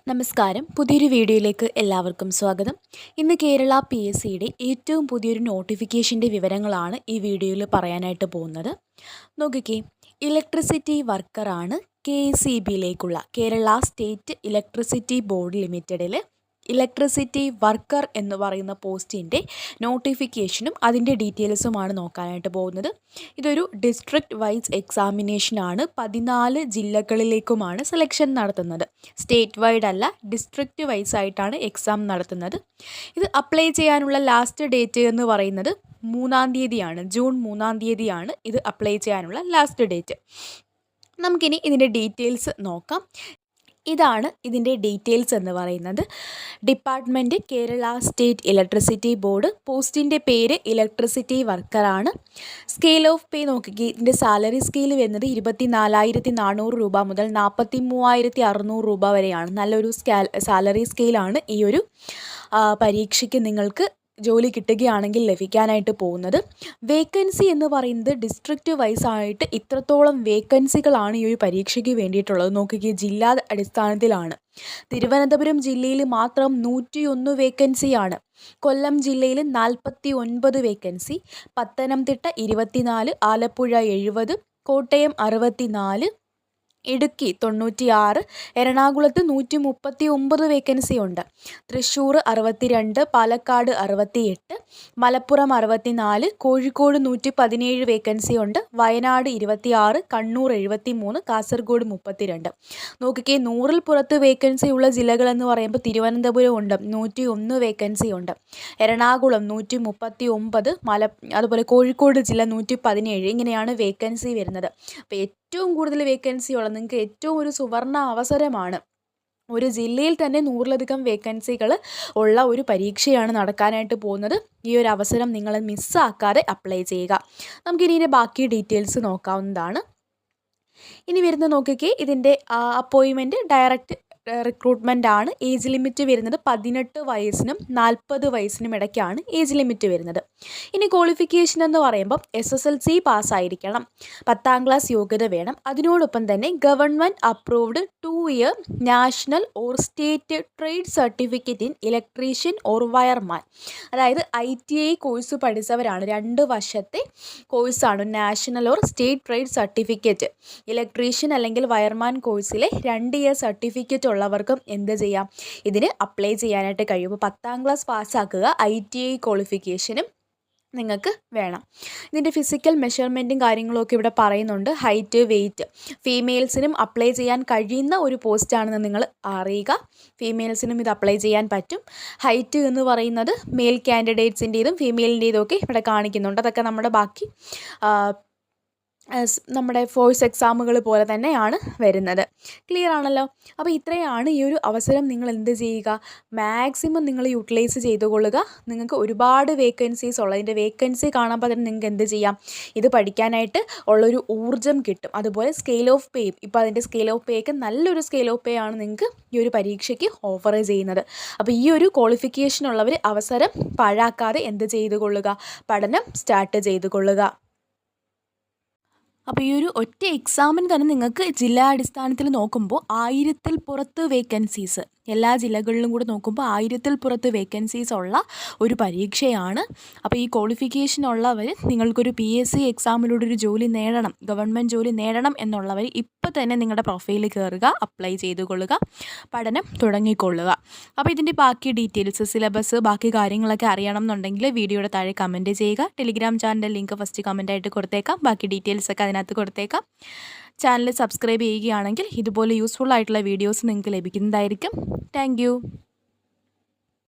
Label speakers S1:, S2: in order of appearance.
S1: നമസ്കാരം. പുതിയൊരു വീഡിയോയിലേക്ക് എല്ലാവർക്കും സ്വാഗതം. ഇന്ന് കേരള PSCയുടെ ഏറ്റവും പുതിയൊരു നോട്ടിഫിക്കേഷൻ്റെ വിവരങ്ങളാണ് ഈ വീഡിയോയിൽ പറയാനായിട്ട് പോകുന്നത്. നോക്കിക്കേ, ഇലക്ട്രിസിറ്റി വർക്കറാണ് KECBയിലേക്കുള്ള കേരള സ്റ്റേറ്റ് ഇലക്ട്രിസിറ്റി ബോർഡ് ലിമിറ്റഡിൽ ഇലക്ട്രിസിറ്റി വർക്കർ എന്ന് പറയുന്ന പോസ്റ്റിൻ്റെ നോട്ടിഫിക്കേഷനും അതിൻ്റെ ഡീറ്റെയിൽസുമാണ് നോക്കാനായിട്ട് പോകുന്നത്. ഇതൊരു ഡിസ്ട്രിക്റ്റ് വൈസ് എക്സാമിനേഷനാണ്. 14 ജില്ലകളിലേക്കുമാണ് സെലക്ഷൻ നടത്തുന്നത്. സ്റ്റേറ്റ് വൈഡ് അല്ല, ഡിസ്ട്രിക്റ്റ് വൈസ് ആയിട്ടാണ് എക്സാം നടത്തുന്നത്. ഇത് അപ്ലൈ ചെയ്യാനുള്ള ലാസ്റ്റ് ഡേറ്റ് എന്ന് പറയുന്നത് 3-ാം തീയതിയാണ്. ജൂൺ 3-ാം തീയതിയാണ് ഇത് അപ്ലൈ ചെയ്യാനുള്ള ലാസ്റ്റ് ഡേറ്റ്. നമുക്കിനി ഇതിൻ്റെ ഡീറ്റെയിൽസ് നോക്കാം. ഇതാണ് ഇതിൻ്റെ ഡീറ്റെയിൽസ് എന്ന് പറയുന്നത്. Department Kerala state electricity board. പോസ്റ്റിൻ്റെ പേര് ഇലക്ട്രിസിറ്റി വർക്കറാണ്. സ്കെയിൽ ഓഫ് പേ നോക്കിക്കുക. ഇതിൻ്റെ സാലറി സ്കെയിൽ വരുന്നത് 24,400 രൂപ മുതൽ 43,600 രൂപ വരെയാണ്. നല്ലൊരു സാലറി സ്കെയിലാണ് ഈ ഒരു പരീക്ഷയ്ക്ക് നിങ്ങൾക്ക് ജോലി കിട്ടുകയാണെങ്കിൽ ലഭിക്കാനായിട്ട് പോകുന്നത്. വേക്കൻസി എന്ന് പറയുന്നത് ഡിസ്ട്രിക്റ്റ് വൈസ് ആയിട്ട് ഇത്രത്തോളം വേക്കൻസികളാണ് ഈ ഒരു പരീക്ഷയ്ക്ക് വേണ്ടിയിട്ടുള്ളത്. നോക്കിക്കുക, ജില്ലാ അടിസ്ഥാനത്തിലാണ്. തിരുവനന്തപുരം ജില്ലയിൽ മാത്രം 101 വേക്കൻസിയാണ്. കൊല്ലം ജില്ലയിൽ 49 വേക്കൻസി, പത്തനംതിട്ട 24, ആലപ്പുഴ 70, കോട്ടയം 64, ഇടുക്കി 96, എറണാകുളത്ത് 139 വേക്കൻസി ഉണ്ട്. തൃശ്ശൂർ 62, പാലക്കാട് 68, മലപ്പുറം 64, കോഴിക്കോട് 117 വേക്കൻസി ഉണ്ട്. വയനാട് 26, കണ്ണൂർ 73, കാസർഗോഡ് 32. നോക്കിക്കേ, 100-ൽ പുറത്ത് വേക്കൻസി ഉള്ള ജില്ലകളെന്ന് പറയുമ്പോൾ തിരുവനന്തപുരം ഉണ്ട്, 101 വേക്കൻസി ഉണ്ട്. എറണാകുളം 139, അതുപോലെ കോഴിക്കോട് ജില്ല 117. ഇങ്ങനെയാണ് വേക്കൻസി വരുന്നത്. അപ്പോൾ ഏറ്റവും കൂടുതൽ വേക്കൻസി ഉള്ള നിങ്ങൾക്ക് ഏറ്റവും ഒരു സുവർണ അവസരമാണ്. ഒരു ജില്ലയിൽ തന്നെ 100-ലധികം വേക്കൻസികൾ ഉള്ള ഒരു പരീക്ഷയാണ് നടക്കാനായിട്ട് പോകുന്നത്. ഈ ഒരു അവസരം നിങ്ങൾ മിസ്സാക്കാതെ അപ്ലൈ ചെയ്യുക. നമുക്കിനി ഇതിൻ്റെ ബാക്കി ഡീറ്റെയിൽസ് നോക്കാവുന്നതാണ്. ഇനി വരുന്ന നോക്കിക്കേ, ഇതിൻ്റെ അപ്പോയിൻമെൻറ്റ് ഡയറക്റ്റ് റിക്രൂട്ട്മെൻ്റ് ആണ്. ഏജ് ലിമിറ്റ് വരുന്നത് 18 വയസ്സിനും 40 വയസ്സിനും ഇടയ്ക്കാണ് ഏജ് ലിമിറ്റ് വരുന്നത്. ഇനി ക്വാളിഫിക്കേഷൻ എന്ന് പറയുമ്പം SSLC പാസ്സായിരിക്കണം, 10-ാം ക്ലാസ് യോഗ്യത വേണം. അതിനോടൊപ്പം തന്നെ government approved two year national or state trade certificate in electrician or wireman. അതായത് ITI കോഴ്സ് പഠിച്ചവരാണ്. 2 വർഷത്തെ കോഴ്സാണ് national or state trade certificate. Electrician അല്ലെങ്കിൽ വയർമാൻ കോഴ്സിലെ 2 ഇയർ സർട്ടിഫിക്കറ്റ് ഉള്ളവർക്കും എന്ത് ചെയ്യാം, ഇതിന് അപ്ലൈ ചെയ്യാനായിട്ട് കഴിയും. 10-ാം ക്ലാസ് പാസ്സാക്കുക, ITI ക്വാളിഫിക്കേഷനും നിങ്ങൾക്ക് വേണം. ഇതിൻ്റെ ഫിസിക്കൽ മെഷർമെൻറ്റും കാര്യങ്ങളൊക്കെ ഇവിടെ പറയുന്നുണ്ട്. Height, weight. ഫീമെയിൽസിനും അപ്ലൈ ചെയ്യാൻ കഴിയുന്ന ഒരു പോസ്റ്റാണെന്ന് നിങ്ങൾ അറിയുക. ഫീമെയിൽസിനും ഇത് അപ്ലൈ ചെയ്യാൻ പറ്റും. ഹൈറ്റ് എന്ന് പറയുന്നത് മെയിൽ കാൻഡിഡേറ്റ്സിൻ്റേതും ഫീമെയിലിൻ്റേതും ഒക്കെ ഇവിടെ കാണിക്കുന്നുണ്ട്. അതൊക്കെ നമ്മുടെ ബാക്കി നമ്മുടെ ഫോഴ്സ് എക്സാമുകൾ പോലെ തന്നെയാണ് വരുന്നത്. ക്ലിയർ ആണല്ലോ? അപ്പോൾ ഇത്രയാണ് ഈ ഒരു അവസരം. നിങ്ങൾ എന്ത് ചെയ്യുക, മാക്സിമം നിങ്ങൾ യൂട്ടിലൈസ് ചെയ്തുകൊള്ളുക. നിങ്ങൾക്ക് ഒരുപാട് വേക്കൻസീസ് ഉള്ളതിൻ്റെ വേക്കൻസി കാണുമ്പോൾ തന്നെ നിങ്ങൾക്ക് എന്ത് ചെയ്യാം, ഇത് പഠിക്കാനായിട്ട് ഉള്ളൊരു ഊർജ്ജം കിട്ടും. അതുപോലെ സ്കെയിൽ ഓഫ് പേയും, ഇപ്പോൾ അതിൻ്റെ സ്കെയിൽ ഓഫ് പേയൊക്കെ നല്ലൊരു സ്കെയിൽ ഓഫ് പേ ആണ് നിങ്ങൾക്ക് ഈ ഒരു പരീക്ഷയ്ക്ക് ഓഫർ ചെയ്യുന്നത്. അപ്പോൾ ഈ ഒരു ക്വാളിഫിക്കേഷൻ ഉള്ളവർ അവസരം പാഴാക്കാതെ എന്ത് ചെയ്തുകൊള്ളുക, പഠനം സ്റ്റാർട്ട് ചെയ്തുകൊള്ളുക. അപ്പോൾ ഈ ഒരു ഒറ്റ എക്സാമിന് തന്നെ നിങ്ങൾക്ക് ജില്ലാ അടിസ്ഥാനത്തിൽ നോക്കുമ്പോൾ 1000-ൽ പുറത്ത് വേക്കൻസീസ്, എല്ലാ ജില്ലകളിലും കൂടെ നോക്കുമ്പോൾ 1000-ൽ പുറത്ത് വേക്കൻസീസ് ഉള്ള ഒരു പരീക്ഷയാണ്. അപ്പോൾ ഈ ക്വാളിഫിക്കേഷൻ ഉള്ളവർ നിങ്ങൾക്കൊരു PSC എക്സാമിലൂടെ ഒരു ജോലി നേടണം, ഗവൺമെൻറ് ജോലി നേടണം എന്നുള്ളവർ ഇപ്പോൾ തന്നെ നിങ്ങളുടെ പ്രൊഫൈലിൽ കയറുക, അപ്ലൈ ചെയ്തുകൊള്ളുക, പഠനം തുടങ്ങിക്കൊള്ളുക. അപ്പോൾ ഇതിൻ്റെ ബാക്കി ഡീറ്റെയിൽസ്, സിലബസ്, ബാക്കി കാര്യങ്ങളൊക്കെ അറിയണം എന്നുണ്ടെങ്കിൽ വീഡിയോയുടെ താഴെ കമൻറ്റ് ചെയ്യുക. ടെലിഗ്രാം ചാനലിൻ്റെ ലിങ്ക് ഫസ്റ്റ് കമൻറ്റായിട്ട് കൊടുത്തേക്കാം. ബാക്കി ഡീറ്റെയിൽസൊക്കെ അതിനകത്ത് കൊടുത്തേക്കാം. ചാനൽ സബ്സ്ക്രൈബ് ചെയ്യുകയാണെങ്കിൽ ഇതുപോലെ യൂസ്ഫുൾ ആയിട്ടുള്ള വീഡിയോസ് നിങ്ങൾക്ക് ലഭിക്കുന്നതായിരിക്കും. താങ്ക്